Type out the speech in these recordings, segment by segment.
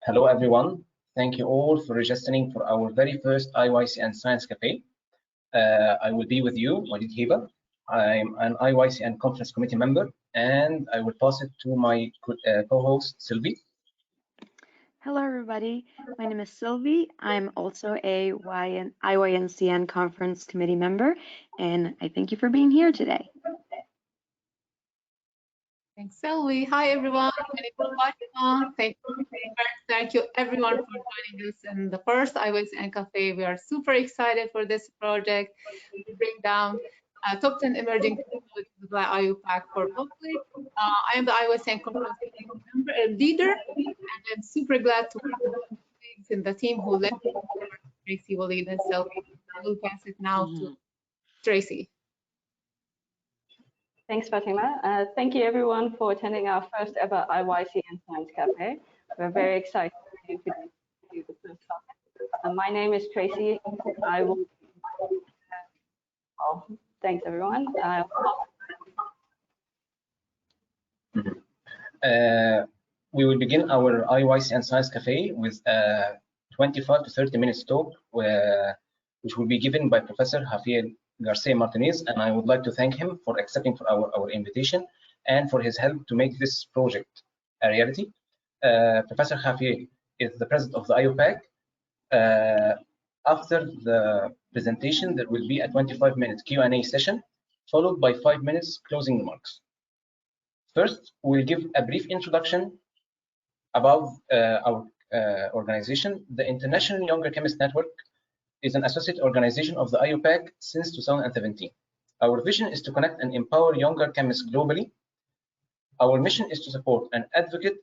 Hello, everyone. Thank you all for registering for our very first IYCN Science Café. I will be with you, Walid Hiba. I'm an IYCN Conference Committee member, and I will pass it to my co-host, Sylvie. Hello, everybody. My name is Sylvie. I'm also a IYCN Conference Committee member, and I thank you for being here today. Thanks, Sylvie. Hi, everyone. Thank you, everyone, for joining us in the first IYCN Café. We are super excited for this project to bring down top 10 emerging technologies by Iupac for public. I am the IYCN Conference member and leader, and I'm super glad to work with my colleagues in the team who led me, Tracy, Walid, and Sylvie. I will pass it now to Tracy. Thanks, Fatima. Thank you, everyone, for attending our first ever IYCN Science Café. We're very excited to do the first topic. My name is Tracy. I will. Thanks, everyone. We will begin our IYCN Science Café with a 25 to 30 minutes talk, which will be given by Professor Javier García Martínez, and I would like to thank him for accepting our invitation and for his help to make this project a reality. Professor Javier is the president of the Iupac. After the presentation, there will be a 25-minute Q&A session, followed by 5 minutes closing remarks. First, we'll give a brief introduction about our organization. The International Younger Chemist Network is an associate organization of the Iupac since 2017. Our vision is to connect and empower younger chemists globally. Our mission is to support and advocate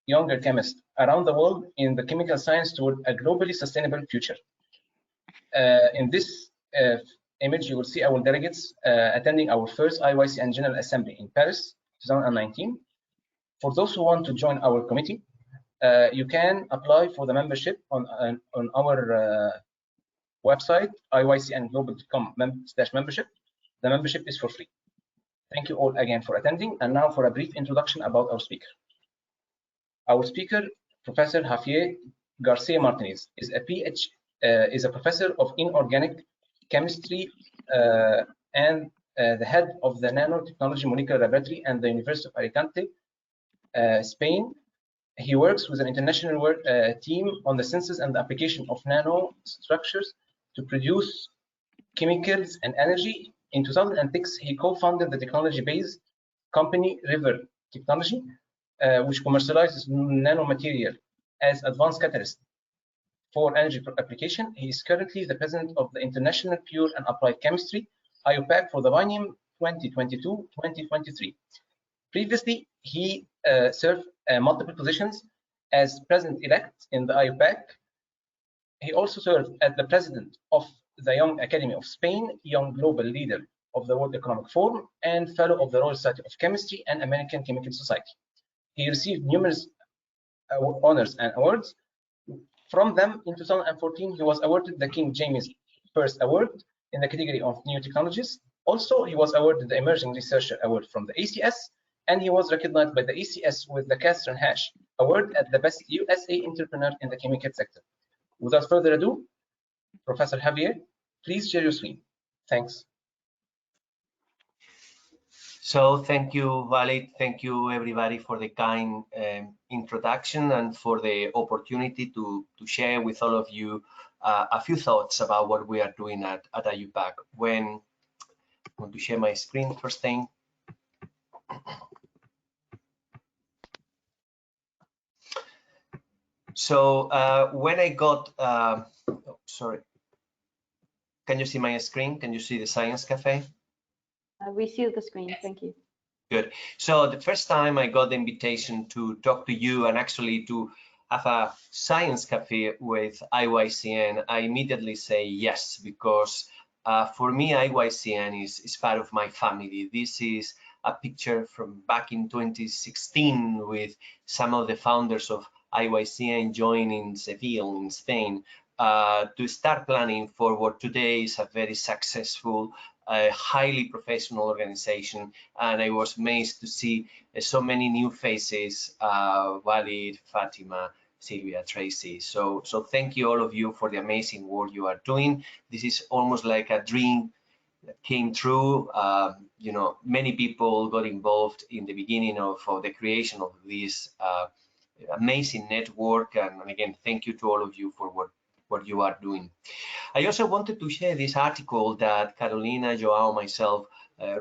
younger chemists around the world in the chemical science toward a globally sustainable future. In this image, you will see our delegates attending our first IYCN General Assembly in Paris, 2019. For those who want to join our committee, you can apply for the membership on our website, iycnglobal.com/membership. The membership is for free. Thank you all again for attending. And now for a brief introduction about our speaker. Our speaker, Professor Javier García Martínez, is a professor of inorganic chemistry and the head of the Nanotechnology Molecular Laboratory at the University of Alicante, Spain. He works with an international team on the synthesis and the application of nanostructures to produce chemicals and energy. In 2006, he co-founded the technology-based company River Technology, which commercializes nanomaterial as advanced catalyst for energy application. He is currently the president of the International Pure and Applied Chemistry, Iupac, for the biennium 2022-2023. Previously, he served multiple positions as president-elect in the Iupac. He also served as the president of the Young Academy of Spain, Young Global Leader of the World Economic Forum, and Fellow of the Royal Society of Chemistry and American Chemical Society. He received numerous honors and awards. From them, in 2014, he was awarded the King James First Award in the category of New Technologies. Also, he was awarded the Emerging Researcher Award from the ACS, and he was recognized by the ACS with the Castron Hash Award as the Best USA Entrepreneur in the Chemical Sector. Without further ado, Professor Javier, please share your screen. Thanks. So thank you, Walid. Thank you, everybody, for the kind introduction and for the opportunity to share with all of you a few thoughts about what we are doing at Iupac. I'm going to share my screen first thing. So when I got, sorry, can you see my screen? Can you see the Science Cafe? We see the screen, thank you. Good. So the first time I got the invitation to talk to you and actually to have a Science Cafe with IYCN, I immediately say yes, because for me, IYCN is part of my family. This is a picture from back in 2016 with some of the founders of IYCN joining Seville in Spain to start planning for what today is a very successful, highly professional organization. And I was amazed to see so many new faces, Walid, Fatima, Sylvia, Tracy. So thank you all of you for the amazing work you are doing. This is almost like a dream that came true. You know, many people got involved in the beginning of the creation of this amazing network. And again, thank you to all of you for what you are doing. I also wanted to share this article that Carolina, Joao, myself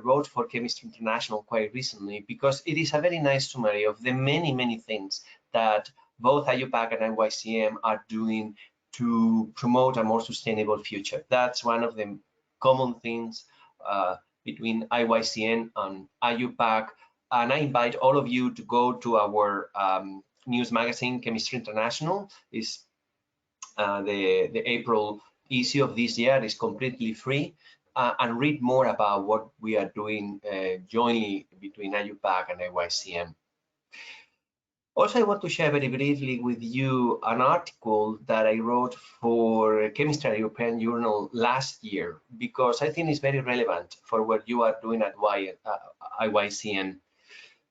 wrote for Chemistry International quite recently, because it is a very nice summary of the many things that both Iupac and IYCN are doing to promote a more sustainable future. That's one of the common things between IYCN and Iupac. And I invite all of you to go to our news magazine, Chemistry International. Is the April issue of this year is completely free, and read more about what we are doing jointly between Iupac and IYCN. Also, I want to share very briefly with you an article that I wrote for Chemistry European Journal last year, because I think it's very relevant for what you are doing at IYCN.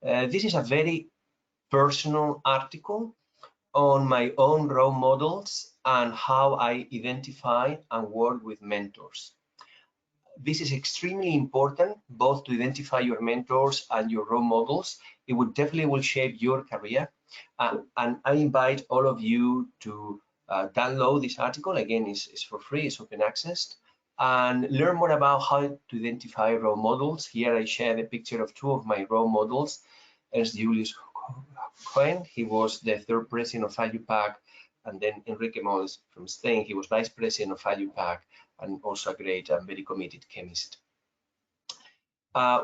This is a very personal article on my own role models and how I identify and work with mentors. This is extremely important, both to identify your mentors and your role models. It will definitely shape your career. And I invite all of you to download this article. Again, it's for free, it's open access, and learn more about how to identify role models. Here I share the picture of two of my role models. Ernst Julius Cohen, he was the third president of Iupac, and then Enrique Mols from Spain, he was vice president of Iupac, and also a great and very committed chemist.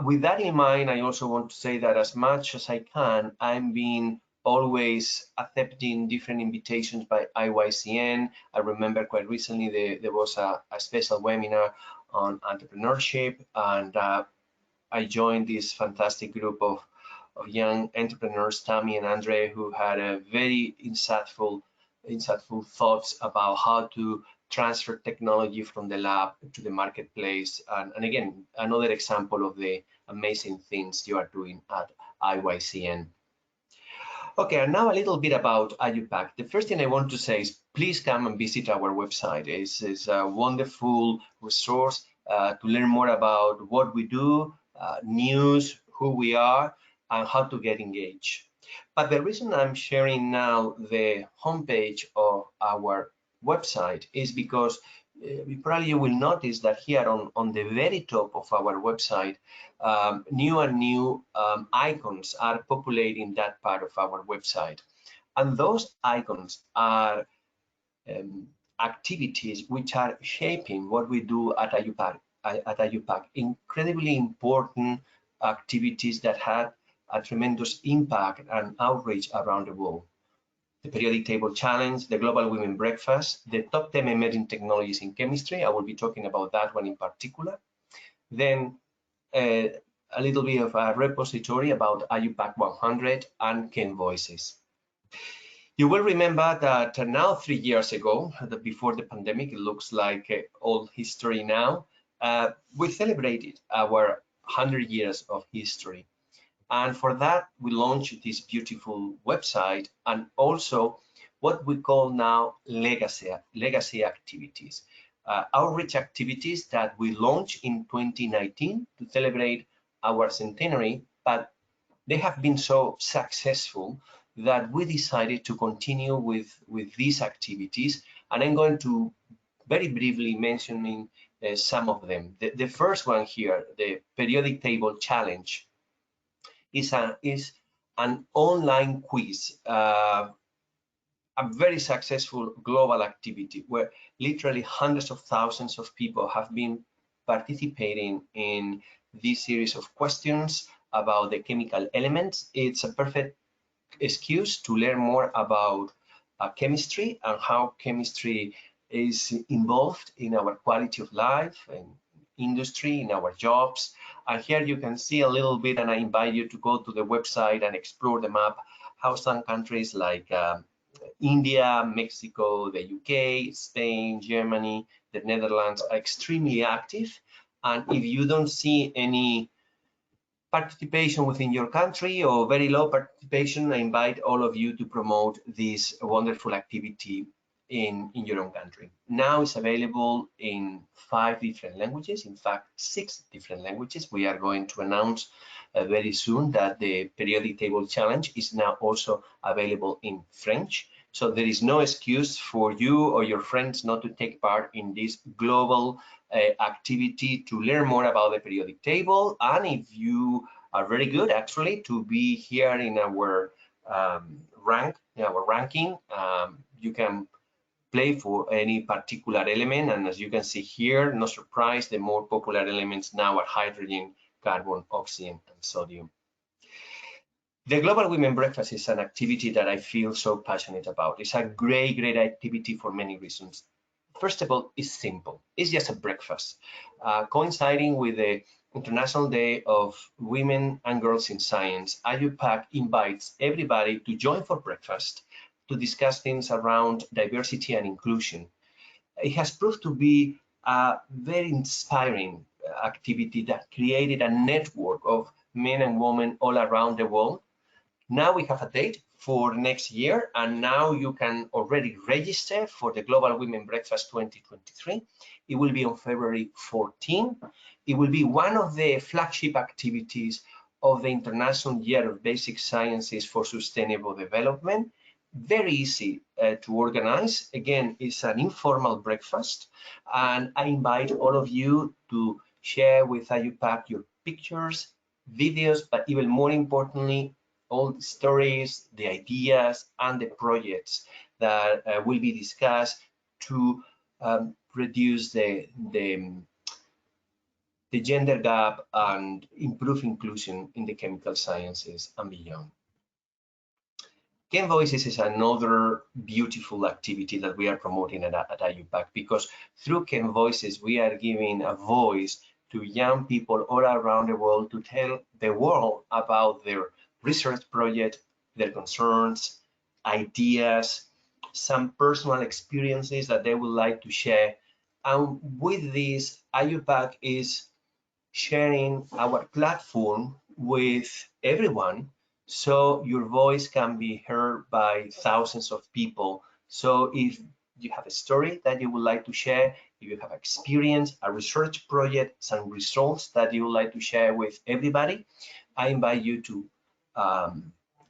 With that in mind, I also want to say that as much as I can, I'm being always accepting different invitations by IYCN. I remember quite recently there was a special webinar on entrepreneurship, and I joined this fantastic group of young entrepreneurs, Tammy and Andre, who had a very insightful thoughts about how to transfer technology from the lab to the marketplace. And again, another example of the amazing things you are doing at IYCN. Okay, and now a little bit about Iupac. The first thing I want to say is please come and visit our website. It's a wonderful resource to learn more about what we do, news, who we are, and how to get engaged. But the reason I'm sharing now the homepage of our website is because probably you will notice that here on the very top of our website, new icons are populating that part of our website. And those icons are activities which are shaping what we do at Iupac. Incredibly important activities that had a tremendous impact and outreach around the world. The periodic table challenge, the global women breakfast, the top 10 emerging technologies in chemistry. I will be talking about that one in particular. Then a little bit of a repository about Iupac 100 and Chem Voices. You will remember that now 3 years ago, before the pandemic, it looks like old history now, we celebrated our 100 years of history. And for that, we launched this beautiful website and also what we call now legacy activities, outreach activities that we launched in 2019 to celebrate our centenary, but they have been so successful that we decided to continue with these activities. And I'm going to very briefly mentioning some of them. The first one here, the periodic table challenge, is an online quiz, a very successful global activity where literally hundreds of thousands of people have been participating in this series of questions about the chemical elements. It's a perfect excuse to learn more about chemistry and how chemistry is involved in our quality of life and industry, in our jobs. And here you can see a little bit, and I invite you to go to the website and explore the map, how some countries like India, Mexico, the UK, Spain, Germany, the Netherlands are extremely active. And if you don't see any participation within your country or very low participation, I invite all of you to promote this wonderful activity in your own country. Now it's available in 5 different languages, in fact 6 different languages. We are going to announce very soon that the periodic table challenge is now also available in French. So there is no excuse for you or your friends not to take part in this global activity to learn more about the periodic table. And if you are very good, actually, to be here in our ranking, you can play for any particular element. And as you can see here, no surprise, the more popular elements now are hydrogen, carbon, oxygen, and sodium. The Global Women Breakfast is an activity that I feel so passionate about. It's a great activity for many reasons. First of all, it's simple. It's just a breakfast. Coinciding with the International Day of Women and Girls in Science, Iupac invites everybody to join for breakfast to discuss things around diversity and inclusion. It has proved to be a very inspiring activity that created a network of men and women all around the world. Now we have a date for next year, and now you can already register for the Global Women Breakfast 2023. It will be on February 14. It will be one of the flagship activities of the International Year of Basic Sciences for Sustainable Development. Very easy to organize. Again, it's an informal breakfast, and I invite all of you to share with Iupac your pictures, videos, but even more importantly, all the stories, the ideas, and the projects that will be discussed to reduce the gender gap and improve inclusion in the chemical sciences and beyond. Chem Voices is another beautiful activity that we are promoting at Iupac, because through Chem Voices, we are giving a voice to young people all around the world to tell the world about their research project, their concerns, ideas, some personal experiences that they would like to share. And with this, Iupac is sharing our platform with everyone, so your voice can be heard by thousands of people. So if you have a story that you would like to share, if you have experience, a research project, some results that you would like to share with everybody, I invite you to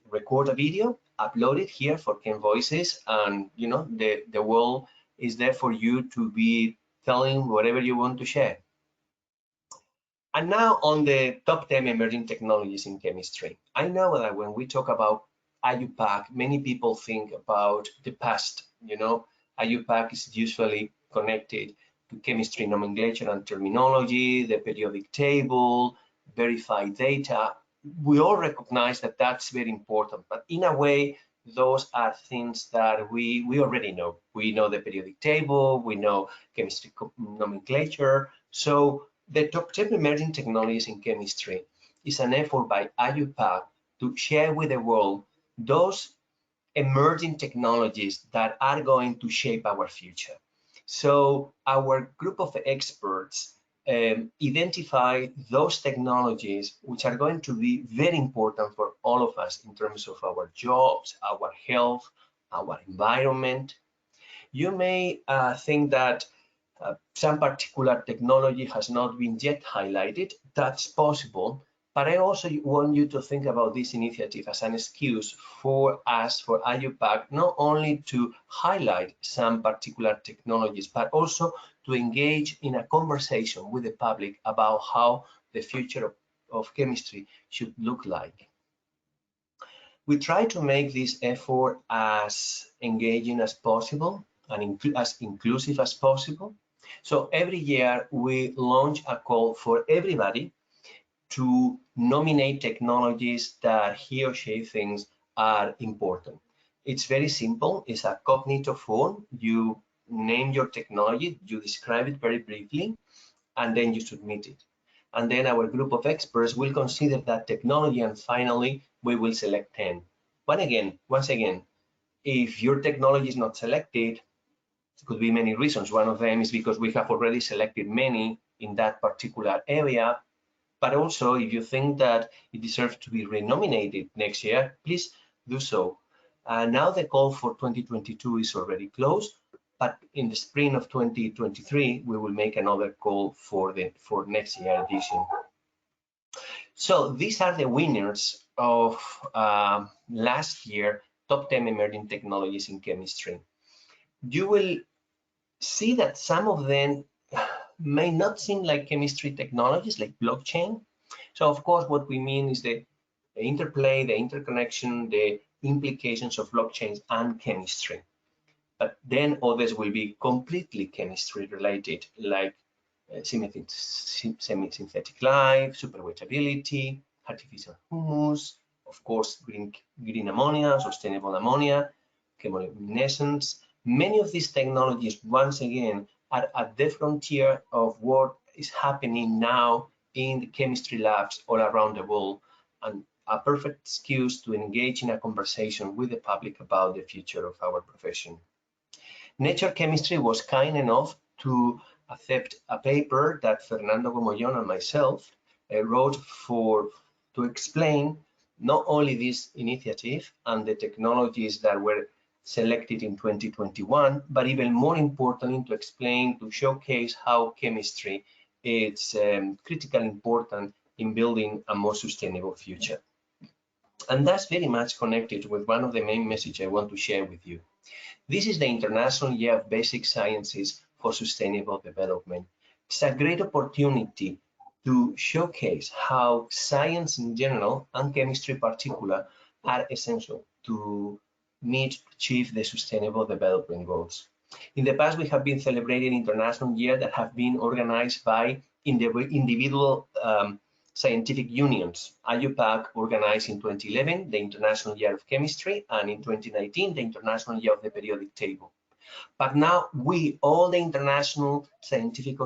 record a video, upload it here for Chem Voices, and you know the world is there for you to be telling whatever you want to share. And now on the top 10 emerging technologies in chemistry. I know that when we talk about Iupac, many people think about the past. You know, Iupac is usually connected to chemistry nomenclature and terminology, the periodic table, verified data. We all recognize that that's very important, but in a way, those are things that we already know. We know the periodic table, we know chemistry nomenclature. So the top 10 emerging technologies in chemistry is an effort by Iupac to share with the world those emerging technologies that are going to shape our future. So our group of experts identify those technologies which are going to be very important for all of us in terms of our jobs, our health, our environment. You may think that some particular technology has not been yet highlighted. That's possible, but I also want you to think about this initiative as an excuse for us, for Iupac, not only to highlight some particular technologies, but also to engage in a conversation with the public about how the future of chemistry should look like. We try to make this effort as engaging as possible and as inclusive as possible. So every year we launch a call for everybody to nominate technologies that he or she thinks are important. It's very simple. It's a cognitophone. You name your technology, you describe it very briefly, and then you submit it. And then our group of experts will consider that technology, and finally we will select 10. But again, once again, if your technology is not selected, it could be many reasons. One of them is because we have already selected many in that particular area. But also, if you think that it deserves to be renominated next year, please do so. Now the call for 2022 is already closed, but in the spring of 2023, we will make another call for next year edition. So these are the winners of last year top 10 emerging technologies in chemistry. You will see that some of them may not seem like chemistry technologies, like blockchain. So of course, what we mean is the interplay, the interconnection, the implications of blockchains and chemistry. But then others will be completely chemistry related, like semi-synthetic life, superwettability, artificial humus, of course, green ammonia, sustainable ammonia, chemiluminescence. Many of these technologies, once again, are at the frontier of what is happening now in the chemistry labs all around the world, and a perfect excuse to engage in a conversation with the public about the future of our profession. Nature Chemistry was kind enough to accept a paper that Fernando Gomollón and myself wrote to explain not only this initiative and the technologies that were selected in 2021, but even more importantly, to explain, to showcase how chemistry is critically important in building a more sustainable future. And that's very much connected with one of the main messages I want to share with you. This is the International Year of Basic Sciences for Sustainable Development. It's a great opportunity to showcase how science in general and chemistry in particular are essential to achieve the Sustainable Development Goals. In the past, we have been celebrating International Year that have been organized by individual scientific unions. Iupac organized in 2011 the International Year of Chemistry, and in 2019 the International Year of the Periodic Table. But now we, all the international scientific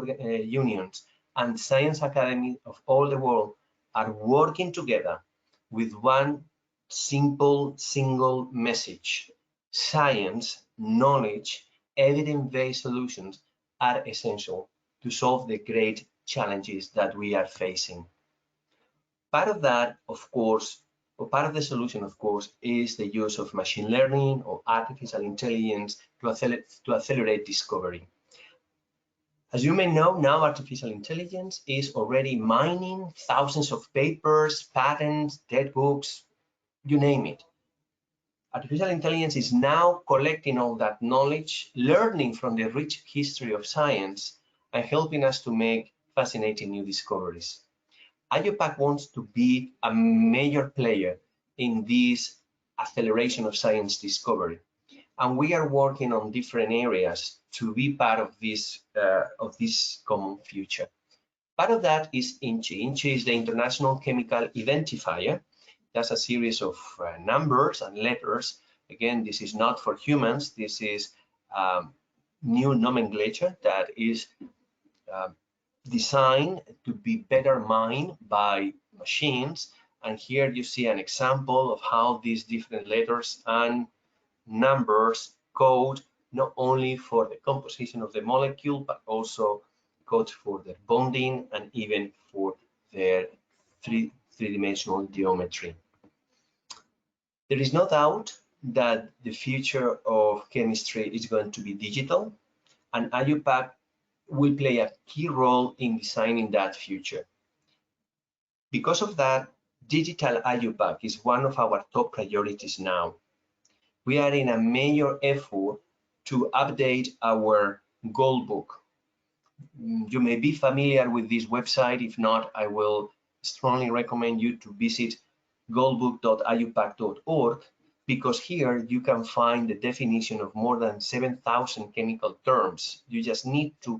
unions and science academies of all the world, are working together with one simple single message: science, knowledge, evidence-based solutions are essential to solve the great challenges that we are facing. Part of that, of course, or part of the solution, of course, is the use of machine learning or artificial intelligence to accelerate discovery. As you may know, now artificial intelligence is already mining thousands of papers, patents, dead books, you name it. Artificial intelligence is now collecting all that knowledge, learning from the rich history of science, and helping us to make fascinating new discoveries. Iupac wants to be a major player in this acceleration of science discovery, and we are working on different areas to be part of this common future. Part of that is INCHI. INCHI is the International Chemical Identifier. That's a series of numbers and letters. Again, this is not for humans. This is new nomenclature that is designed to be better mined by machines. And here you see an example of how these different letters and numbers code not only for the composition of the molecule, but also code for their bonding and even for their three-dimensional geometry. There is no doubt that the future of chemistry is going to be digital, and Iupac will play a key role in designing that future. Because of that, digital Iupac is one of our top priorities now. We are in a major effort to update our goal book. You may be familiar with this website. If not, I will strongly recommend you to visit goalbook.iupac.org, because here you can find the definition of more than 7,000 chemical terms. You just need to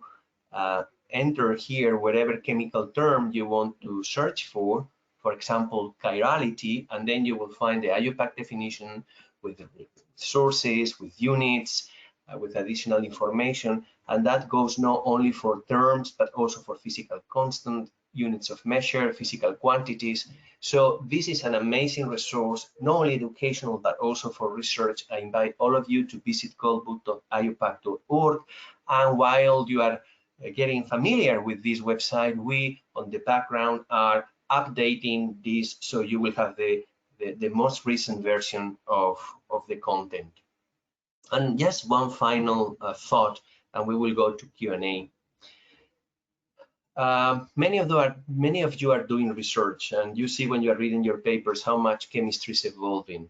enter here whatever chemical term you want to search for example, chirality, and then you will find the Iupac definition with the sources, with units, with additional information, and that goes not only for terms, but also for physical constant, units of measure, physical quantities. So this is an amazing resource, not only educational, but also for research. I invite all of you to visit goalbook.iupac.org, and while you are getting familiar with this website, we on the background are updating this, so you will have the most recent version of the content. And just one final thought, and we will go to Q&A. Many of you are doing research, and you see when you are reading your papers how much chemistry is evolving.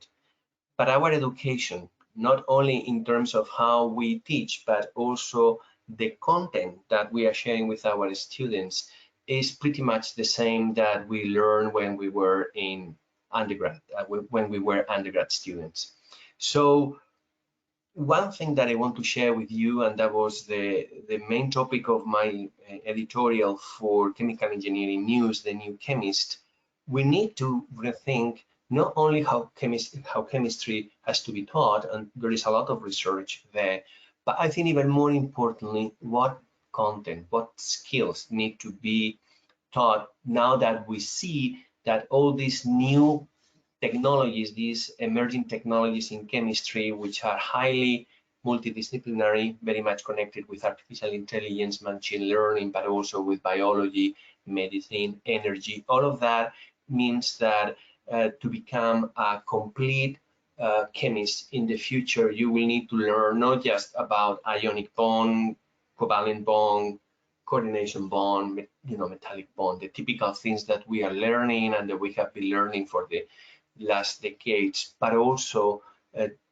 But our education, not only in terms of how we teach, but also the content that we are sharing with our students, is pretty much the same that we learned when we were in undergrad, when we were undergrad students. So one thing that I want to share with you, and that was the main topic of my editorial for Chemical Engineering News, The New Chemist, we need to rethink not only how chemistry has to be taught, and there is a lot of research there, but I think even more importantly, what content, what skills need to be taught now that we see that all these new technologies, these emerging technologies in chemistry, which are highly multidisciplinary, very much connected with artificial intelligence, machine learning, but also with biology, medicine, energy, all of that means that to become a complete chemist in the future, you will need to learn not just about ionic bond, covalent bond, coordination bond, metallic bond, the typical things that we are learning and that we have been learning for the last decades, but also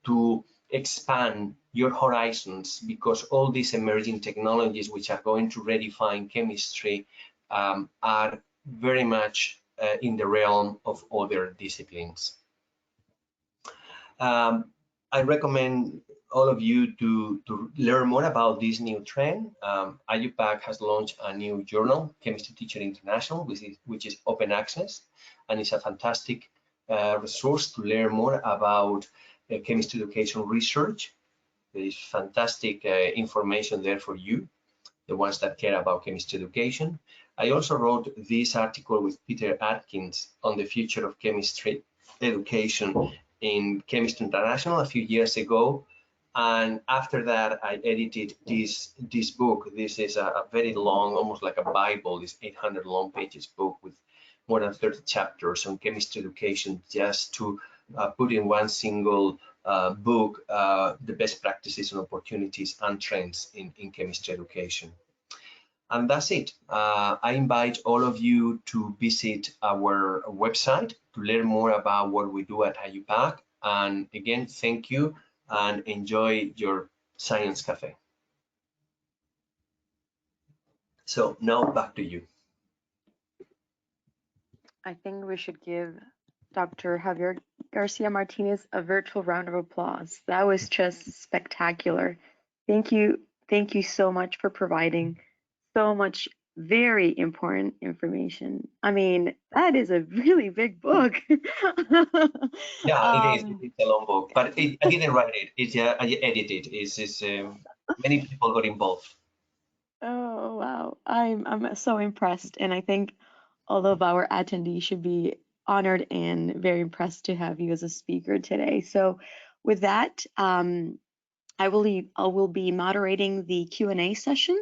to expand your horizons, because all these emerging technologies which are going to redefine chemistry are very much in the realm of other disciplines. I recommend all of you to learn more about this new trend. Iupac has launched a new journal, Chemistry Teacher International, which is open access, and it's a fantastic resource to learn more about chemistry education research. There is fantastic information there for you, the ones that care about chemistry education. I also wrote this article with Peter Atkins on the future of chemistry education in Chemistry International a few years ago, and after that I edited this book. This is a very long, almost like a Bible, this 800 long pages book with more than 30 chapters on chemistry education, just to put in one single book the best practices and opportunities and trends in chemistry education. And that's it. I invite all of you to visit our website to learn more about what we do at Iupac. And again, thank you and enjoy your Science Cafe. So now back to you. I think we should give Dr. Javier García Martínez a virtual round of applause. That was just spectacular. Thank you so much for providing so much very important information. I mean, that is a really big book. Yeah, it is. It's a long book, but I didn't write it. I edited it. Many people got involved. Oh wow, I'm so impressed, and I think all of our attendees should be honored and very impressed to have you as a speaker today. So, with that, I will be moderating the Q&A session.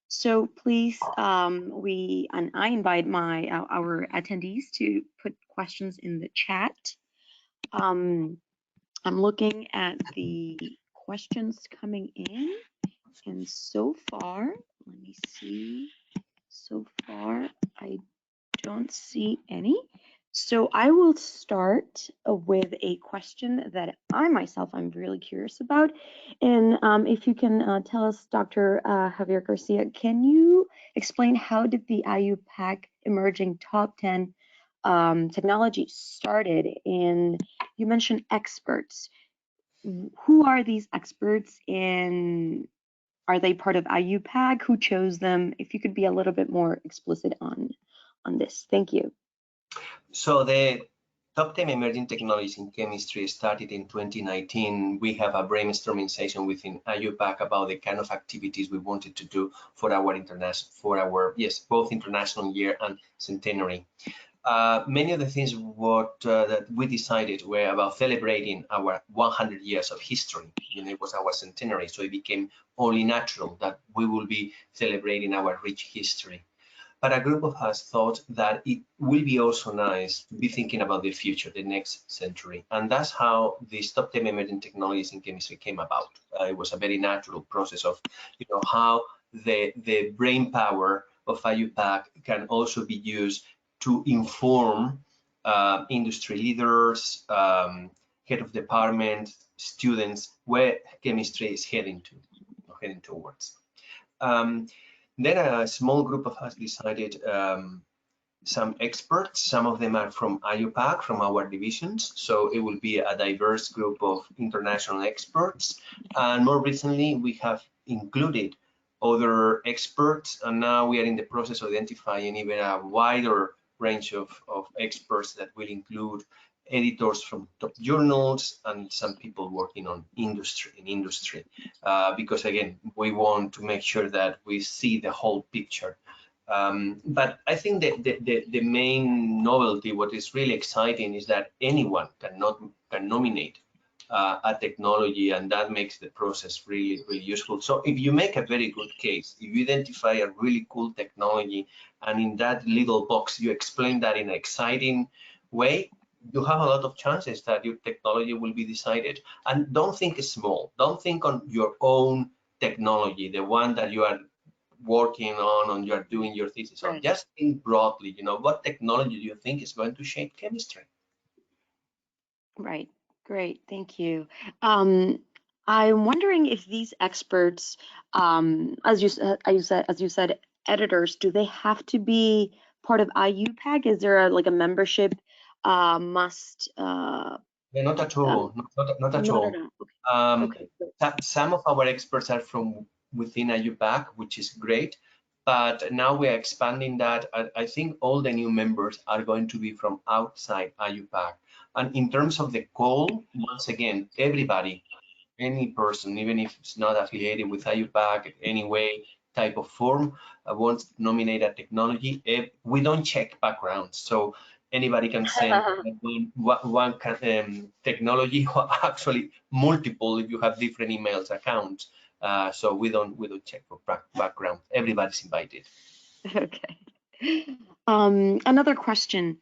So please, I invite our attendees to put questions in the chat. I'm looking at the questions coming in, and so far, let me see. So far, I don't see any. So I will start with a question that I'm really curious about. And if you can tell us, Dr. Javier Garcia, can you explain how did the Iupac emerging top 10 technologies started? And you mentioned experts. Who are these experts, and are they part of Iupac? Who chose them? If you could be a little bit more explicit on this. Thank you. So the top 10 emerging technologies in chemistry started in 2019. We have a brainstorming session within Iupac about the kind of activities we wanted to do for our both international year and centenary. many of the things that we decided were about celebrating our 100 years of history. You know, it was our centenary, so it became only natural that we will be celebrating our rich history. But a group of us thought that it will be also nice to be thinking about the future, the next century. And that's how these top 10 emerging technologies in chemistry came about. It was a very natural process of, you know, how the brain power of Iupac can also be used to inform industry leaders, head of department, students, where chemistry is heading towards. Then a small group of us decided, some experts, some of them are from Iupac, from our divisions, so it will be a diverse group of international experts. And more recently, we have included other experts, and now we are in the process of identifying even a wider range of experts that will include editors from top journals and some people working on industry, because again, we want to make sure that we see the whole picture. But I think that the main novelty, what is really exciting, is that anyone can nominate a technology, and that makes the process really useful. So if you make a very good case, if you identify a really cool technology, and in that little box you explain that in an exciting way, you have a lot of chances that your technology will be decided. And don't think small, don't think on your own technology, the one that you are working on you are doing your thesis on. Just think broadly, you know, what technology do you think is going to shape chemistry? Right. Great. Thank you. I'm wondering if these experts, as you said, editors, do they have to be part of Iupac? Is there like a membership must? Yeah, not at all. Not at no, all. no, no. Okay. Okay. Some of our experts are from within Iupac, which is great. But now we are expanding that. I think all the new members are going to be from outside Iupac. And in terms of the call, once again, everybody, any person, even if it's not affiliated with Iupac any way, type of form, wants to nominate a technology, we don't check backgrounds. So anybody can send one technology, or actually multiple if you have different emails accounts. So we don't check for background. Everybody's invited. Okay. Another question.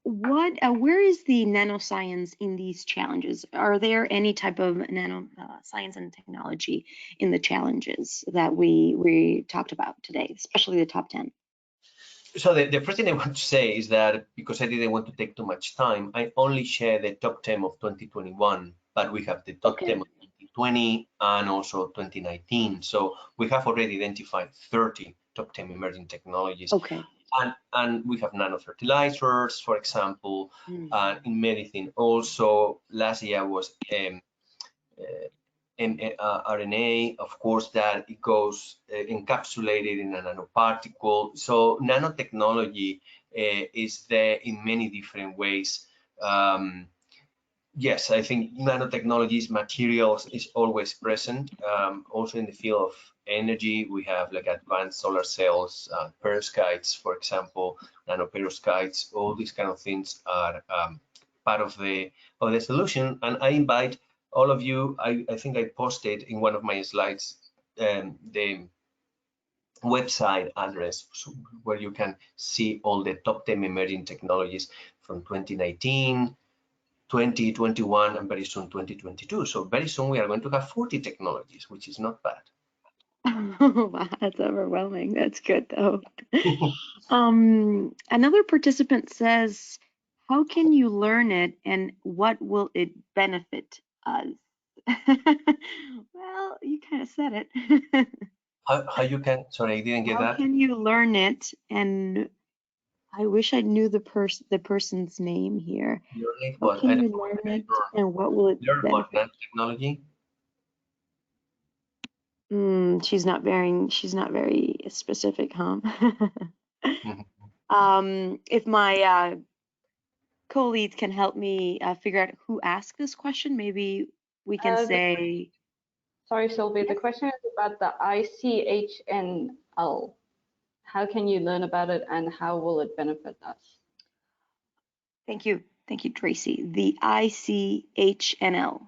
Where is the nanoscience in these challenges? Are there any type of nanoscience and technology in the challenges that we talked about today, especially the top 10? So the first thing I want to say is that, because I didn't want to take too much time, I only share the top 10 of 2021, but we have the top 10 of 2020 and also 2019. So we have already identified 30 top 10 emerging technologies. Okay. And we have nanofertilizers, for example, and in medicine also. Last year was RNA, of course, that it goes encapsulated in a nanoparticle. So nanotechnology is there in many different ways. Yes, I think nanotechnologies, materials is always present. Also in the field of energy, we have like advanced solar cells, perovskites, for example, nanoperovskites. All these kind of things are part of the solution. And I invite all of you. I think I posted in one of my slides the website address where you can see all the top 10 emerging technologies from 2019. 2021 and very soon 2022. So very soon we are going to have 40 technologies, which is not bad. Wow, that's overwhelming. That's good though. Another participant says, how can you learn it and what will it benefit us? Well, you kind of said it. How you can, sorry, I didn't get that. How can you learn it? And I wish I knew the person's name here. How can you learn it and what will it learn benefit? what technology? She's not very specific, huh? If my co-leads can help me figure out who asked this question, maybe we can say. Sorry, Sylvie. The question is about the ICHNL. How can you learn about it, and how will it benefit us? Thank you. Thank you, Tracy. The ICHNL.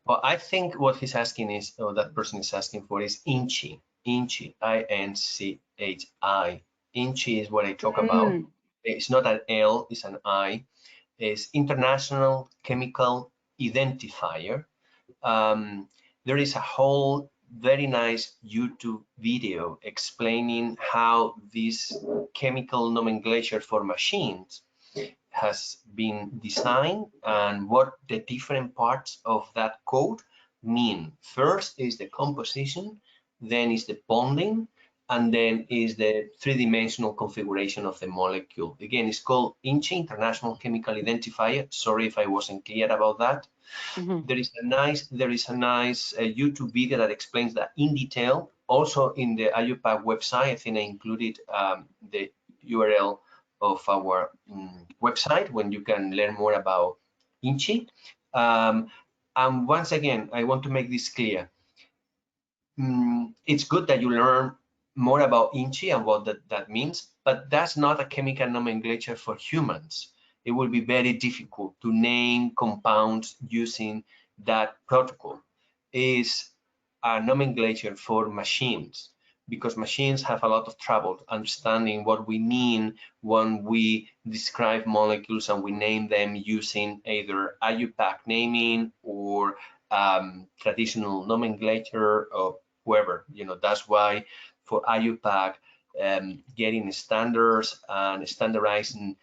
Well, I think what he's asking is, or that person is asking for, is INCHI. INCHI, I-N-C-H-I. INCHI is what I talk about. It's not an L, it's an I. It's International Chemical Identifier. There is a whole very nice YouTube video explaining how this chemical nomenclature for machines has been designed and what the different parts of that code mean. First is the composition, then is the bonding, and then is the three-dimensional configuration of the molecule. Again, it's called INCHI, International Chemical Identifier. Sorry if I wasn't clear about that. There is a nice YouTube video that explains that in detail. Also in the Iupac website, I think I included the URL of our website when you can learn more about INCHI. And once again, I want to make this clear. It's good that you learn more about INCHI and what that means, but that's not a chemical nomenclature for humans. It will be very difficult to name compounds using that protocol. It's a nomenclature for machines, because machines have a lot of trouble understanding what we mean when we describe molecules and we name them using either Iupac naming or traditional nomenclature or whoever. That's why for Iupac, getting standards and standardizing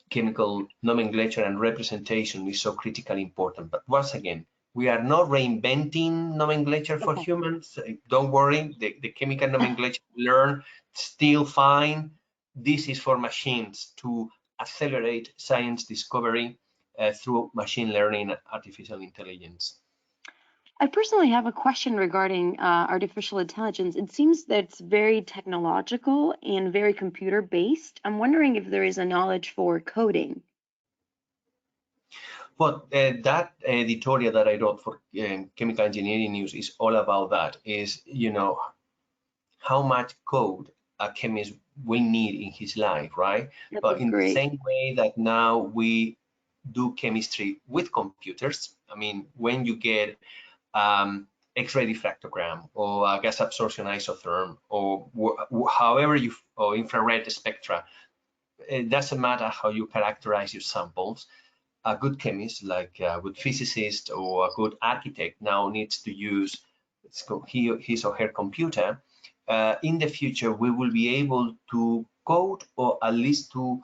chemical nomenclature and representation is so critically important. But once again, we are not reinventing nomenclature for humans. Don't worry, the chemical nomenclature we learn still fine. This is for machines to accelerate science discovery through machine learning and artificial intelligence. I personally have a question regarding artificial intelligence. It seems that it's very technological and very computer-based. I'm wondering if there is a knowledge for coding. Well, that editorial that I wrote for Chemical Engineering News is all about that. Is how much code a chemist will need in his life, right? But in the same way that now we do chemistry with computers. I mean, when you get X-ray diffractogram or a gas absorption isotherm or however or infrared spectra, it doesn't matter how you characterize your samples. A good chemist, like a good physicist or a good architect, now needs to use his or her computer. In the future, we will be able to code or at least to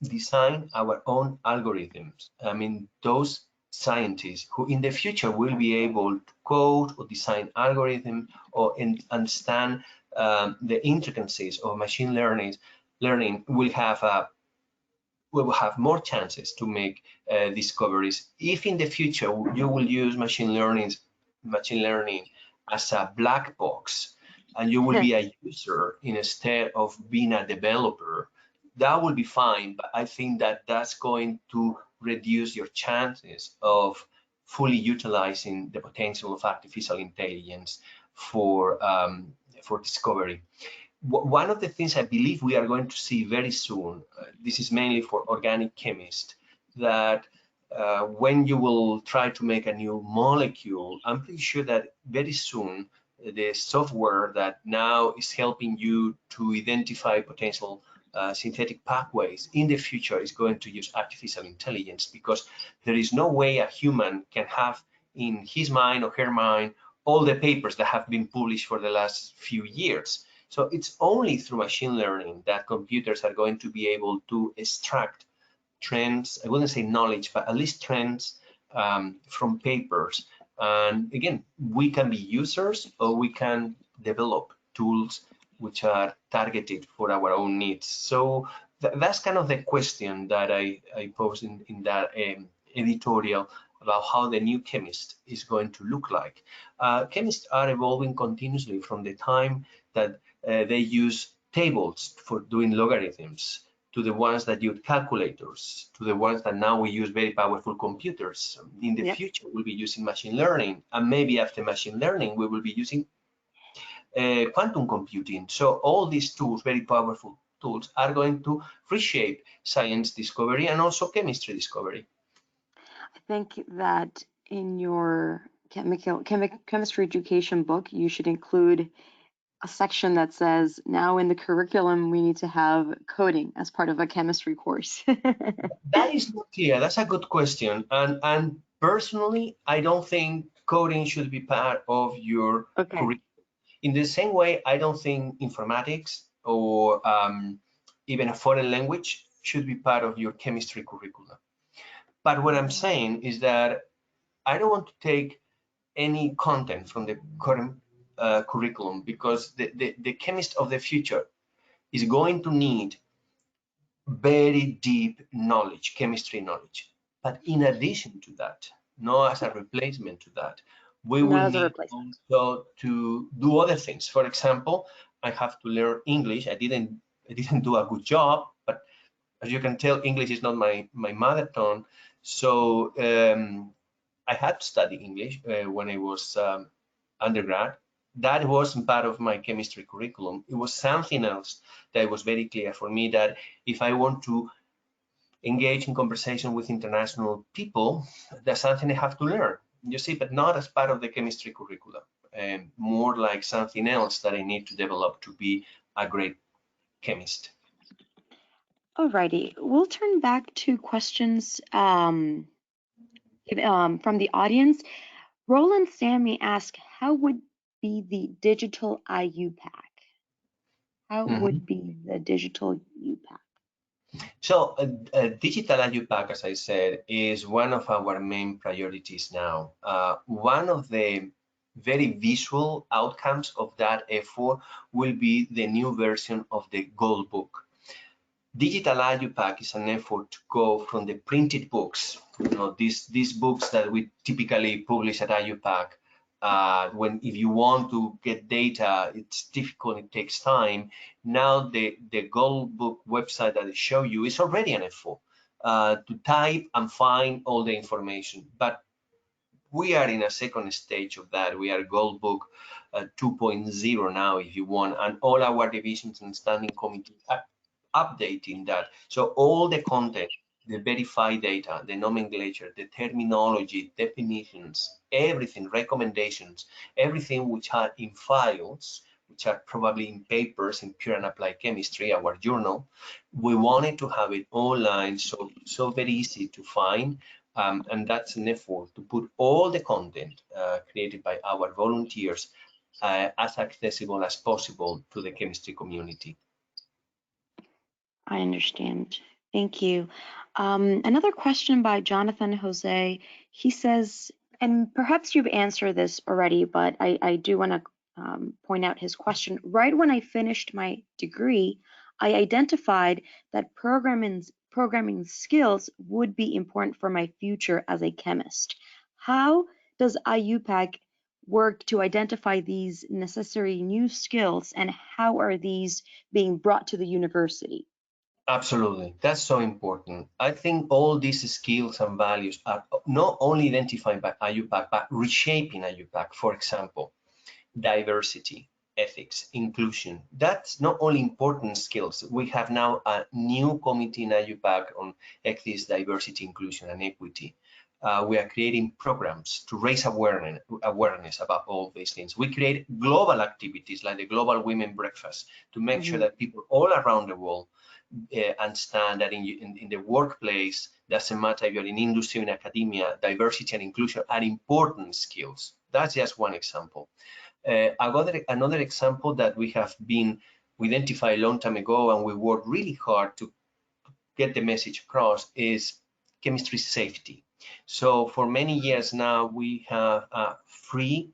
design our own algorithms. I mean, those scientists who in the future will be able to code or design algorithms or understand the intricacies of machine learning will have more chances to make discoveries. If in the future you will use machine learning as a black box and you will be a user instead of being a developer, that will be fine. But I think that that's going to reduce your chances of fully utilizing the potential of artificial intelligence for discovery. One of the things I believe we are going to see very soon, this is mainly for organic chemists, that when you will try to make a new molecule, I'm pretty sure that very soon the software that now is helping you to identify potential synthetic pathways in the future is going to use artificial intelligence, because there is no way a human can have in his mind or her mind all the papers that have been published for the last few years. So it's only through machine learning that computers are going to be able to extract trends, I wouldn't say knowledge, but at least trends from papers. And again, we can be users or we can develop tools which are targeted for our own needs. So that's kind of the question that I posed in that editorial about how the new chemist is going to look like. Chemists are evolving continuously from the time that they use tables for doing logarithms, to the ones that use calculators, to the ones that now we use very powerful computers. In the future, we'll be using machine learning, and maybe after machine learning, we will be using quantum computing. So all these tools, very powerful tools, are going to reshape science discovery and also chemistry discovery. I think that in your chemistry education book, you should include a section that says, now in the curriculum, we need to have coding as part of a chemistry course. That is not clear. That's a good question. And personally, I don't think coding should be part of your curriculum. In the same way, I don't think informatics or even a foreign language should be part of your chemistry curriculum. But what I'm saying is that I don't want to take any content from the current curriculum, because the chemist of the future is going to need very deep knowledge, chemistry knowledge. But in addition to that, not as a replacement to that, we will need also to do other things. For example, I have to learn English. I didn't do a good job, but as you can tell, English is not my mother tongue. So I had to study English when I was undergrad. That wasn't part of my chemistry curriculum. It was something else that was very clear for me, that if I want to engage in conversation with international people, that's something I have to learn, you see, but not as part of the chemistry curriculum, and more like something else that I need to develop to be a great chemist. Alrighty, we'll turn back to questions from the audience. Roland Sammy asked, how would be the digital IUPAC? How would be the digital IUPAC? So digital IUPAC, as I said, is one of our main priorities now. One of the very visual outcomes of that effort will be the new version of the Gold Book. Digital IUPAC is an effort to go from the printed books, these books that we typically publish at IUPAC. If you want to get data, it's difficult, it takes time. Now the Gold Book website that I show you is already an effort to type and find all the information. But we are in a second stage of that. We are Gold Book 2.0 now, if you want, and all our divisions and standing committees are updating that. So all the content, the verified data, the nomenclature, the terminology, definitions, everything, recommendations, everything which are in files, which are probably in papers in Pure and Applied Chemistry, our journal, we wanted to have it online, so very easy to find. And that's an effort to put all the content created by our volunteers as accessible as possible to the chemistry community. I understand. Thank you. Another question by Jonathan Jose. He says, and perhaps you've answered this already, but I do want to point out his question. Right when I finished my degree, I identified that programming skills would be important for my future as a chemist. How does IUPAC work to identify these necessary new skills, and how are these being brought to the university? Absolutely, that's so important. I think all these skills and values are not only identified by IUPAC, but reshaping IUPAC. For example, diversity, ethics, inclusion. That's not only important skills. We have now a new committee in IUPAC on ethics, diversity, inclusion, and equity. We are creating programs to raise awareness about all these things. We create global activities like the Global Women Breakfast to make sure that people all around the world understand that in the workplace, doesn't matter if you're in industry, in academia, diversity and inclusion are important skills. That's just one example. Another example that we identified a long time ago, and we worked really hard to get the message across, is chemistry safety. So for many years now, we have a free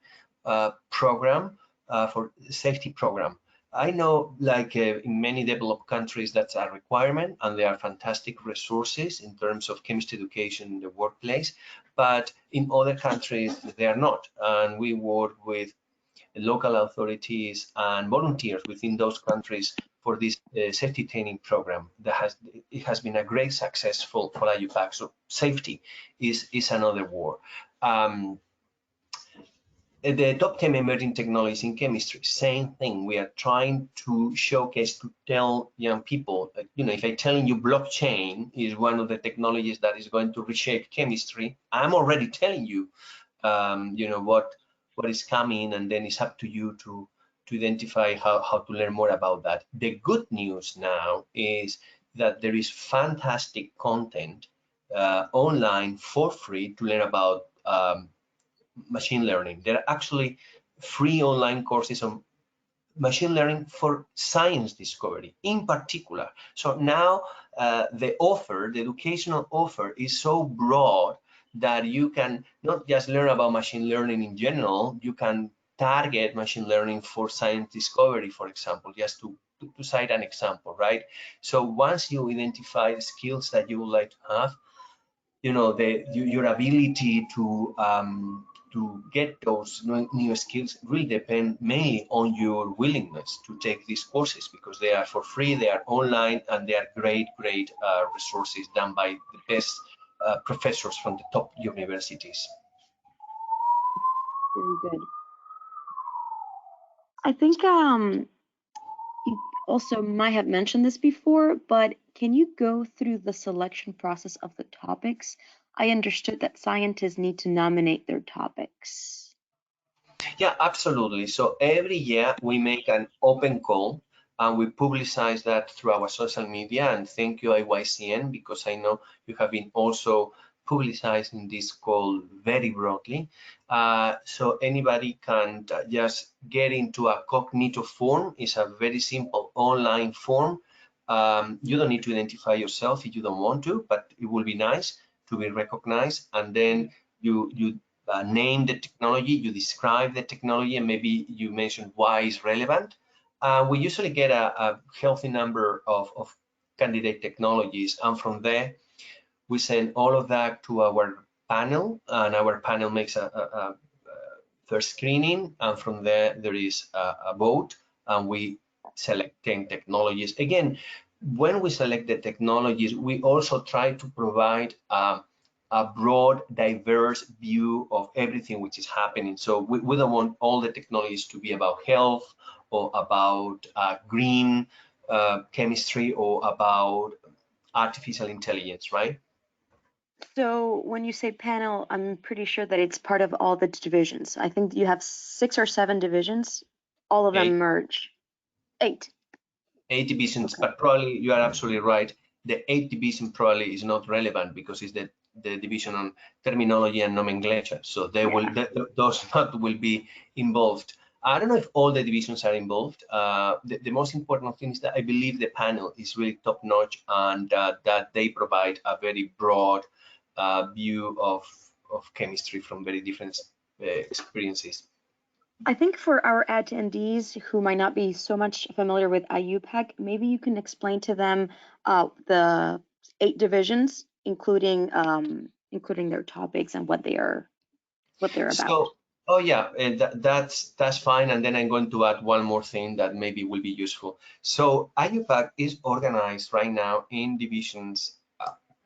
program for safety program. I know, like in many developed countries, that's a requirement, and there are fantastic resources in terms of chemistry education in the workplace, but in other countries, they are not. And we work with local authorities and volunteers within those countries for this safety training program. It has been a great success for IUPAC. So safety is another word. the top 10 emerging technologies in chemistry, same thing. We are trying to showcase, to tell young people, you know, if I'm telling you blockchain is one of the technologies that is going to reshape chemistry, I'm already telling you, you know, what is coming, and then it's up to you to identify how to learn more about that. The good news now is that there is fantastic content online for free to learn about machine learning. There are actually free online courses on machine learning for science discovery in particular. So now the educational offer is so broad that you can not just learn about machine learning in general, you can target machine learning for science discovery, for example, just to cite an example, right? So once you identify the skills that you would like to have, you know, your ability to get those new skills really depend mainly on your willingness to take these courses, because they are for free, they are online, and they are great resources done by the best professors from the top universities. Very good. I think you also might have mentioned this before, but can you go through the selection process of the topics? I understood that scientists need to nominate their topics. Yeah, absolutely. So every year we make an open call and we publicize that through our social media. And thank you, IYCN, because I know you have been also publicizing this call very broadly. So anybody can just get into a Cognito form. It's a very simple online form. You don't need to identify yourself if you don't want to, but it will be nice to be recognized. And then you name the technology, you describe the technology, and maybe you mention why it's relevant. We usually get a healthy number of candidate technologies, and from there we send all of that to our panel, and our panel makes a first screening, and from there is a vote, and we select 10 technologies. Again, when we select the technologies, we also try to provide a broad, diverse view of everything which is happening. So we don't want all the technologies to be about health or about green chemistry or about artificial intelligence, right? So when you say panel, I'm pretty sure that it's part of all the divisions. I think you have 6 or 7 divisions. All of them merge. 8. 8 divisions, Okay. but probably you are absolutely right. The 8th division probably is not relevant because it's the division on terminology and nomenclature. So they those not will be involved. I don't know if all the divisions are involved. The most important thing is that I believe the panel is really top notch, and that they provide a very broad view of chemistry from very different experiences. I think for our attendees who might not be so much familiar with Iupac, maybe you can explain to them the 8 divisions, including their topics and what they're about. So, oh yeah, that's fine. And then I'm going to add one more thing that maybe will be useful. So Iupac is organized right now in divisions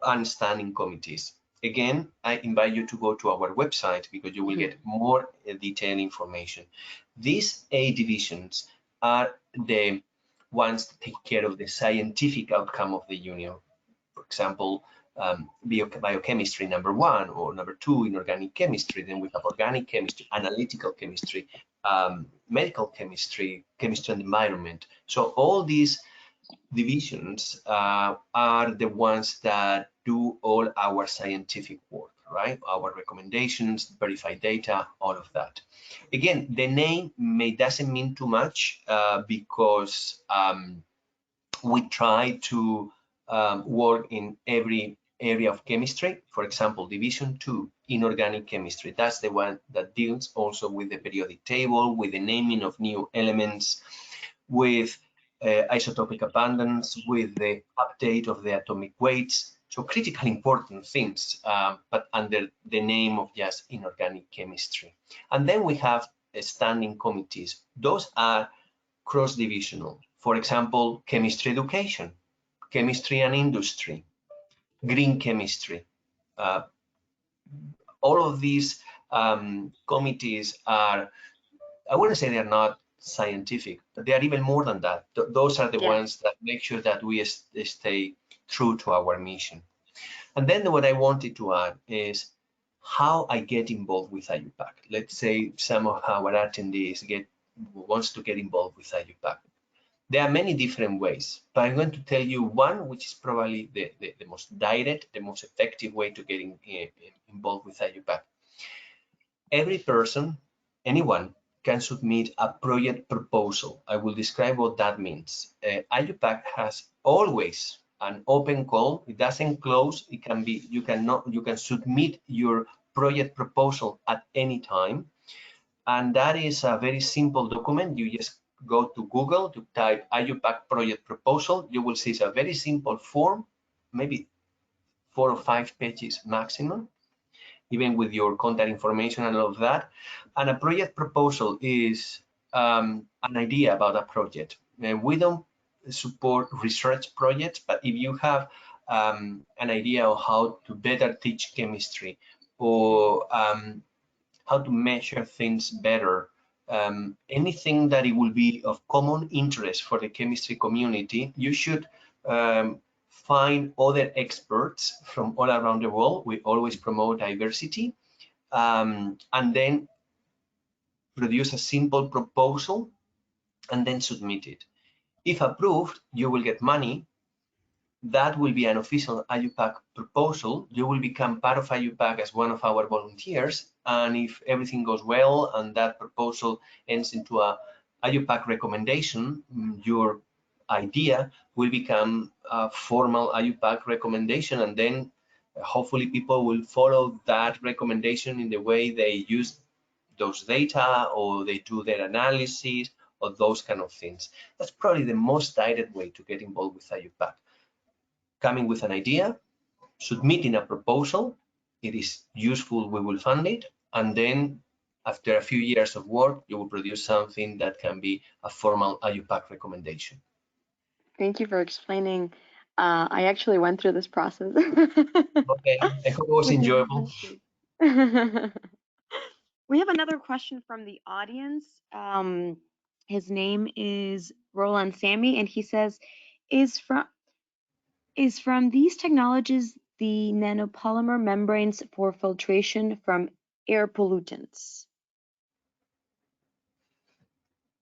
and standing committees. Again, I invite you to go to our website because you will get more detailed information. These 8 divisions are the ones that take care of the scientific outcome of the union. For example, biochemistry number 1 or number 2 in organic chemistry. Then we have organic chemistry, analytical chemistry, medical chemistry, chemistry and environment. So all these divisions are the ones that do all our scientific work, right? Our recommendations, verify data, all of that. Again, the name doesn't mean too much because we try to work in every area of chemistry. For example, division 2, inorganic chemistry. That's the one that deals also with the periodic table, with the naming of new elements, with isotopic abundance, with the update of the atomic weights. So critically important things, but under the name of just inorganic chemistry. And then we have standing committees. Those are cross-divisional. For example, chemistry education, chemistry and industry, green chemistry. All of these committees are, I wouldn't say they're not scientific, but they are even more than that. Those are the ones that make sure that we stay true to our mission. And then what I wanted to add is how I get involved with Iupac. Let's say some of our attendees wants to get involved with Iupac. There are many different ways, but I'm going to tell you one which is probably the most direct, the most effective way to get involved with Iupac. Every person, anyone, can submit a project proposal. I will describe what that means. Iupac has always an open call. It doesn't close. It can be, you can submit your project proposal at any time. And that is a very simple document. You just go to Google to type Iupac project proposal. You will see it's a very simple form, maybe 4 or 5 pages maximum, even with your contact information and all of that. And a project proposal is an idea about a project. We don't support research projects, but if you have an idea of how to better teach chemistry, or how to measure things better, anything that it will be of common interest for the chemistry community, you should find other experts from all around the world. We always promote diversity, and then produce a simple proposal and then submit it. If approved, you will get money. That will be an official Iupac proposal. You will become part of Iupac as one of our volunteers. And if everything goes well and that proposal ends into a Iupac recommendation, your idea will become a formal Iupac recommendation. And then hopefully people will follow that recommendation in the way they use those data, or they do their analysis, or those kind of things. That's probably the most direct way to get involved with Iupac. Coming with an idea, submitting a proposal, it is useful, we will fund it, and then after a few years of work, you will produce something that can be a formal Iupac recommendation. Thank you for explaining. I actually went through this process. Okay, I hope it was enjoyable. We have another question from the audience. His name is Roland Sammy, and he says, is from these technologies the nanopolymer membranes for filtration from air pollutants?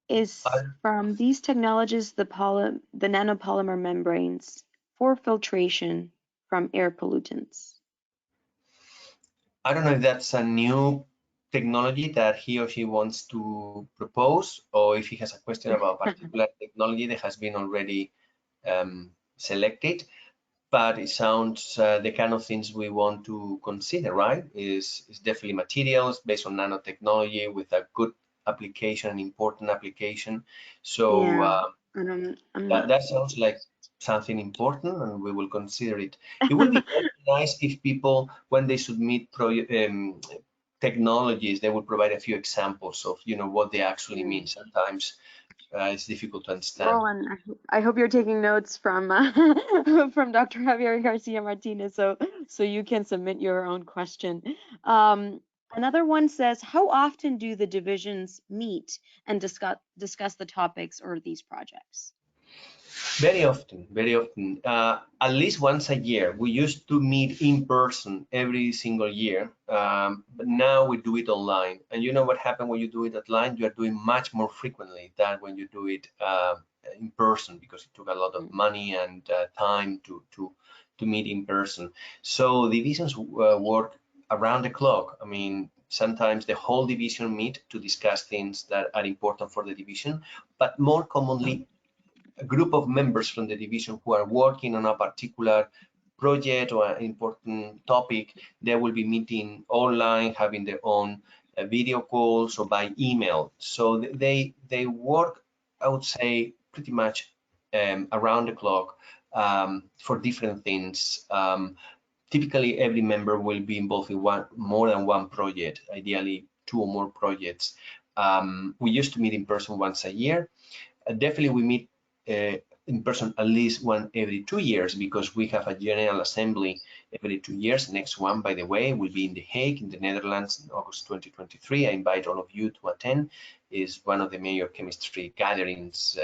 Is from these technologies the nanopolymer membranes for filtration from air pollutants? I don't know if that's a new technology that he or she wants to propose, or if he has a question about a particular technology that has been already selected. But it sounds the kind of things we want to consider, right? Is definitely materials based on nanotechnology with a good application, an important application. So yeah, that sounds like something important, and we will consider it. It would be nice if people, when they submit technologies, they would provide a few examples of, you know, what they actually mean. Sometimes it's difficult to understand. Roland, I hope you're taking notes from from Dr. Javier García Martínez, so you can submit your own question. Another one says, how often do the divisions meet and discuss the topics or these projects? Very often, very often. At least once a year. We used to meet in person every single year, but now we do it online. And you know what happened when you do it online? You are doing much more frequently than when you do it in person, because it took a lot of money and time to meet in person. So divisions work around the clock. I mean, sometimes the whole division meet to discuss things that are important for the division, but more commonly, a group of members from the division who are working on a particular project or an important topic, they will be meeting online, having their own video calls or by email. So they work, I would say, pretty much around the clock for different things. Typically, every member will be involved in more than one project, ideally 2 or more projects. We used to meet in person once a year. Definitely, we meet in person at least one every 2 years, because we have a General Assembly every 2 years. Next one, by the way, will be in The Hague in the Netherlands in August 2023. I invite all of you to attend. It's one of the major chemistry gatherings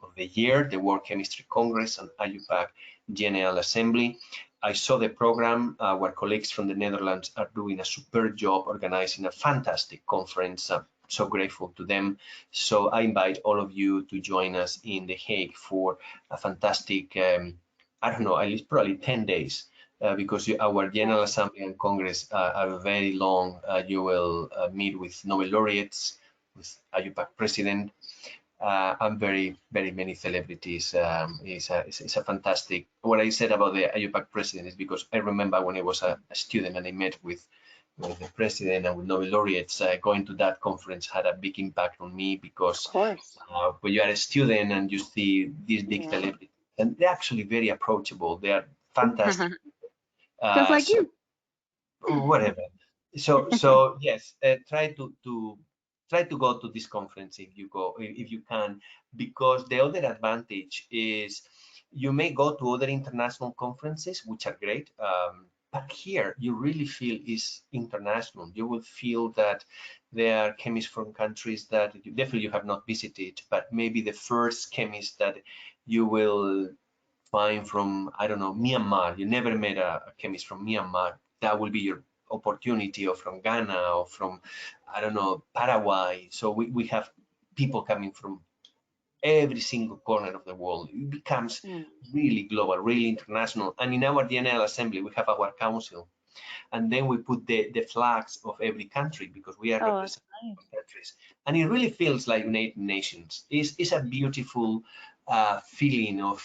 of the year, the World Chemistry Congress and Iupac General Assembly. I saw the program. Our colleagues from the Netherlands are doing a superb job organizing a fantastic conference. I'm so grateful to them. So I invite all of you to join us in The Hague for a fantastic, I don't know, at least probably 10 days, because our General Assembly and Congress are very long. You will meet with Nobel laureates, with Iupac president, and very many celebrities. It's a fantastic. What I said about the Iupac president is because I remember when I was a student and I met with the president and with Nobel laureates, going to that conference had a big impact on me, because when you are a student and you see these big celebrities, and they're actually very approachable. They are fantastic. Just like you. Whatever. So yes, try to go to this conference if you can, because the other advantage is you may go to other international conferences, which are great, but here you really feel is international. You will feel that there are chemists from countries that you have not visited, but maybe the first chemist that you will find from, I don't know, Myanmar. You never met a chemist from Myanmar. That will be your opportunity, or from Ghana, or from, I don't know, Paraguay. So we have people coming from every single corner of the world. It becomes really global, really international. And in our General Assembly, we have our council, and then we put the flags of every country, because we are representing countries, and it really feels like United Nations. It's a beautiful feeling of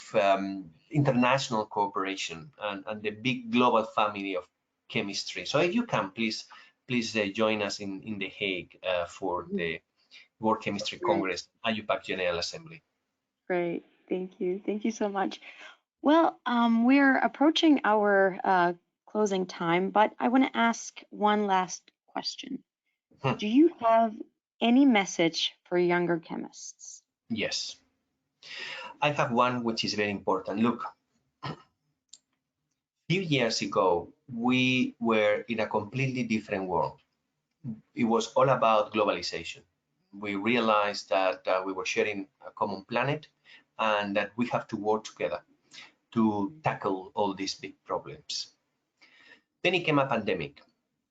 international cooperation and the big global family of chemistry. So if you can, please join us in The Hague for the World Chemistry Congress, Iupac General Assembly. Great, thank you so much. Well, we're approaching our closing time, but I want to ask one last question. Do you have any message for younger chemists? Yes, I have one which is very important. Look, a few years ago, we were in a completely different world. It was all about globalization. We realized that we were sharing a common planet, and that we have to work together to tackle all these big problems. Then it came a pandemic,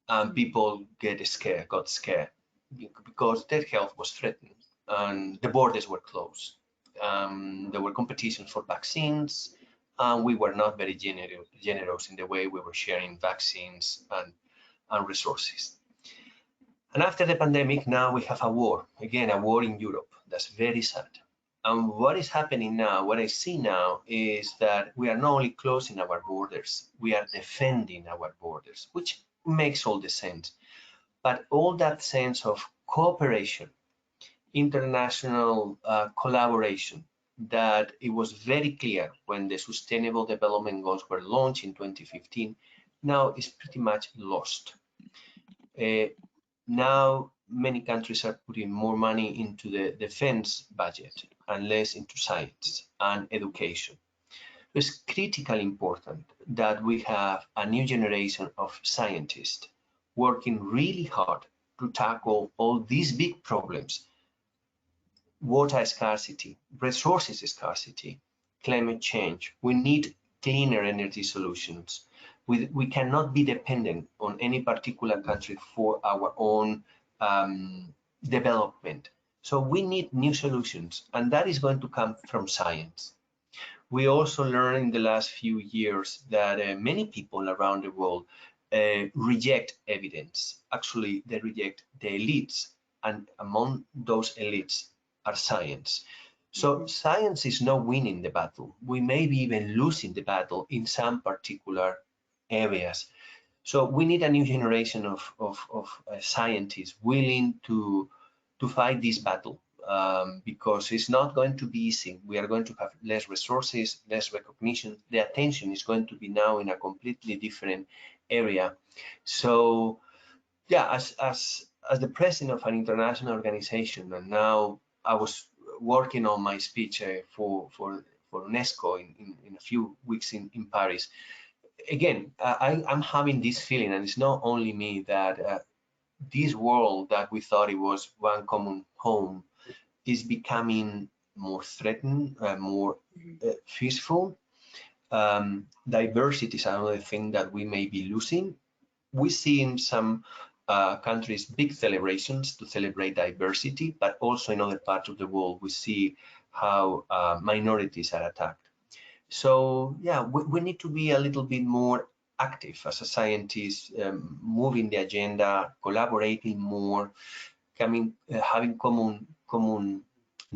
and people got scared because their health was threatened, and the borders were closed. There were competitions for vaccines, and we were not very generous in the way we were sharing vaccines and resources. And after the pandemic, now we have a war, again, a war in Europe. That's very sad. And what is happening now, what I see now, is that we are not only closing our borders, we are defending our borders, which makes all the sense. But all that sense of cooperation, international collaboration, that it was very clear when the Sustainable Development Goals were launched in 2015, now is pretty much lost. Now, many countries are putting more money into the defense budget and less into science and education. It's critically important that we have a new generation of scientists working really hard to tackle all these big problems: water scarcity, resources scarcity, climate change. We need cleaner energy solutions. We cannot be dependent on any particular country for our own development. So we need new solutions, and that is going to come from science. We also learned in the last few years that many people around the world reject evidence. Actually, they reject the elites, and among those elites are science. So science is not winning the battle. We may be even losing the battle in some particular areas. So we need a new generation of scientists willing to fight this battle, because it's not going to be easy. We are going to have less resources, less recognition. The attention is going to be now in a completely different area. So yeah, as the president of an international organization, and now I was working on my speech for UNESCO in a few weeks in Paris. Again, I'm having this feeling, and it's not only me, that this world that we thought it was one common home is becoming more threatened, more fearful. Diversity is another thing that we may be losing. We see in some countries big celebrations to celebrate diversity, but also in other parts of the world we see how minorities are attacked. So yeah, we need to be a little bit more active as a scientist, moving the agenda, collaborating more, having common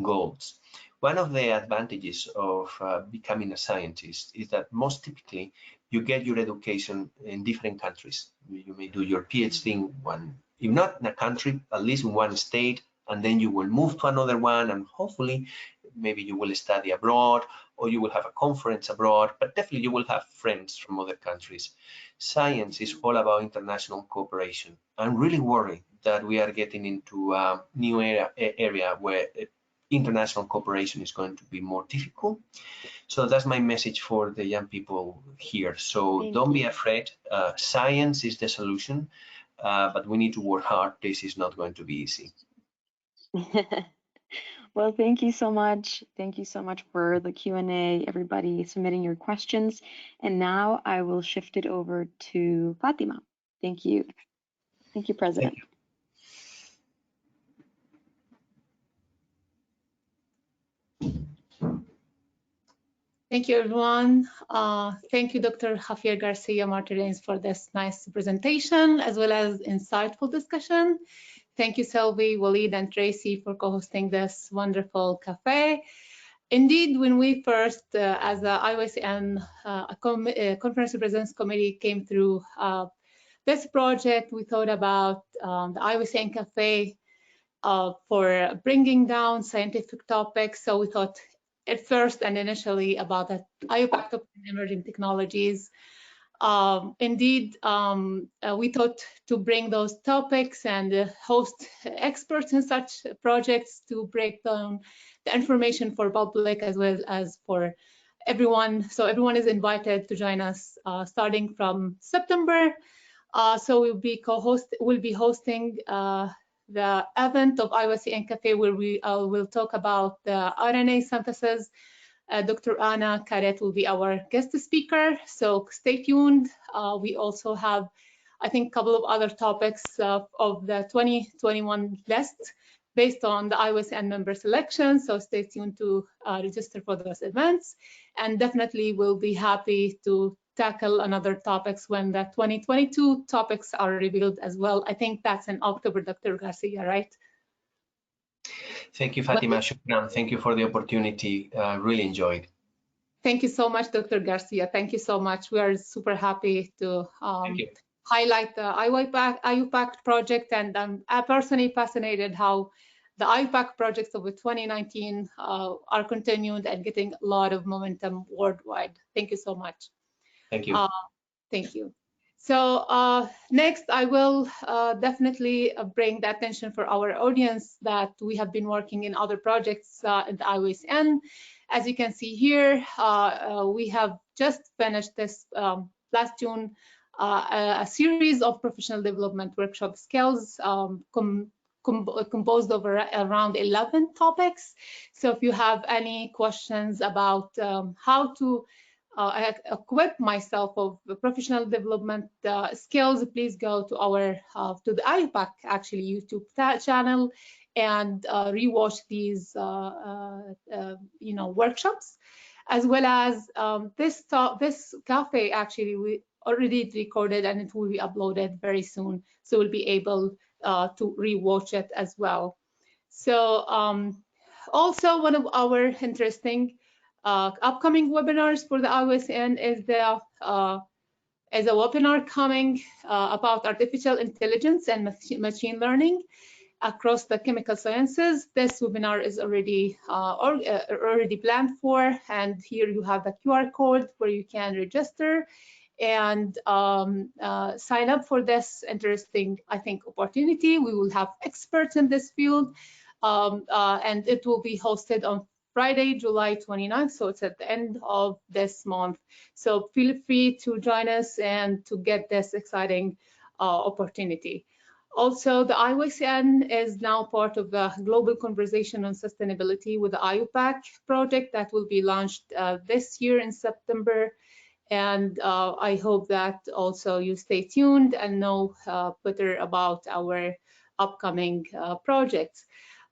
goals. One of the advantages of becoming a scientist is that most typically you get your education in different countries. You may do your PhD in one, if not in a country, at least in one state, and then you will move to another one, and hopefully maybe you will study abroad, or you will have a conference abroad, but definitely you will have friends from other countries. Science is all about international cooperation. I'm really worried that we are getting into a new area where international cooperation is going to be more difficult. So that's my message for the young people here. So don't be afraid. Science is the solution, but we need to work hard. This is not going to be easy. Well, thank you so much. Thank you so much for the Q&A, everybody submitting your questions. And now I will shift it over to Fatima. Thank you. Thank you, President. Thank you. Thank you, everyone. Thank you, Dr. Javier García Martínez, for this nice presentation, as well as insightful discussion. Thank you, Selvi, Walid, and Tracy for co-hosting this wonderful cafe. Indeed, when we first, as the IYCN Conference of Presidents Committee came through this project, we thought about the IYCN Cafe for bringing down scientific topics. So we thought at first and initially about the Iupac Top 10 Emerging Technologies. Indeed, we thought to bring those topics and host experts in such projects to break down the information for public as well as for everyone. So everyone is invited to join us starting from September. So we'll be hosting the event of IYCN Cafe, where we will talk about the RNA synthesis. Dr. Anna Karet will be our guest speaker, so stay tuned. We also have, I think, a couple of other topics of the 2021 list based on the IYCN member selection, so stay tuned to register for those events. And definitely we'll be happy to tackle another topics when the 2022 topics are revealed as well. I think that's in October, Dr. Garcia, right? Thank you, Fatima. Shukran. Thank you for the opportunity. Really enjoyed. Thank you so much, Dr. Garcia. Thank you so much. We are super happy to highlight the Iupac project, and I'm personally fascinated how the Iupac projects of 2019 are continued and getting a lot of momentum worldwide. Thank you so much. Thank you. Thank you. So next, I will definitely bring the attention for our audience that we have been working in other projects in the IYCN. As you can see here, we have just finished this last June, a series of professional development workshop skills composed of around 11 topics. So if you have any questions about how to equip myself of the professional development skills, please go to our to the Iupac actually YouTube channel and rewatch these workshops, as well as this cafe actually we already recorded and it will be uploaded very soon, so we'll be able to rewatch it as well. So also one of our interesting upcoming webinars for the IYCN is a webinar coming about artificial intelligence and machine learning across the chemical sciences. This webinar is already planned for, and here you have the QR code where you can register and sign up for this interesting, I think, opportunity. We will have experts in this field, and it will be hosted on Friday, July 29th, so it's at the end of this month. So feel free to join us and to get this exciting opportunity. Also, the IYCN is now part of the global conversation on sustainability with the Iupac project that will be launched this year in September. And I hope that also you stay tuned and know better about our upcoming projects.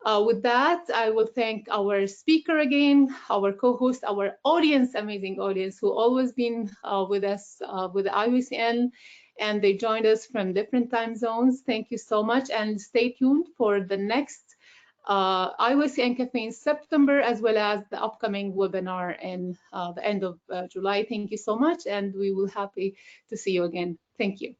With that, I will thank our speaker again, our co-host, our audience, amazing audience who always been with us with the IYCN, and they joined us from different time zones. Thank you so much, and stay tuned for the next IYCN Café in September, as well as the upcoming webinar in the end of July. Thank you so much, and we will happy to see you again. Thank you.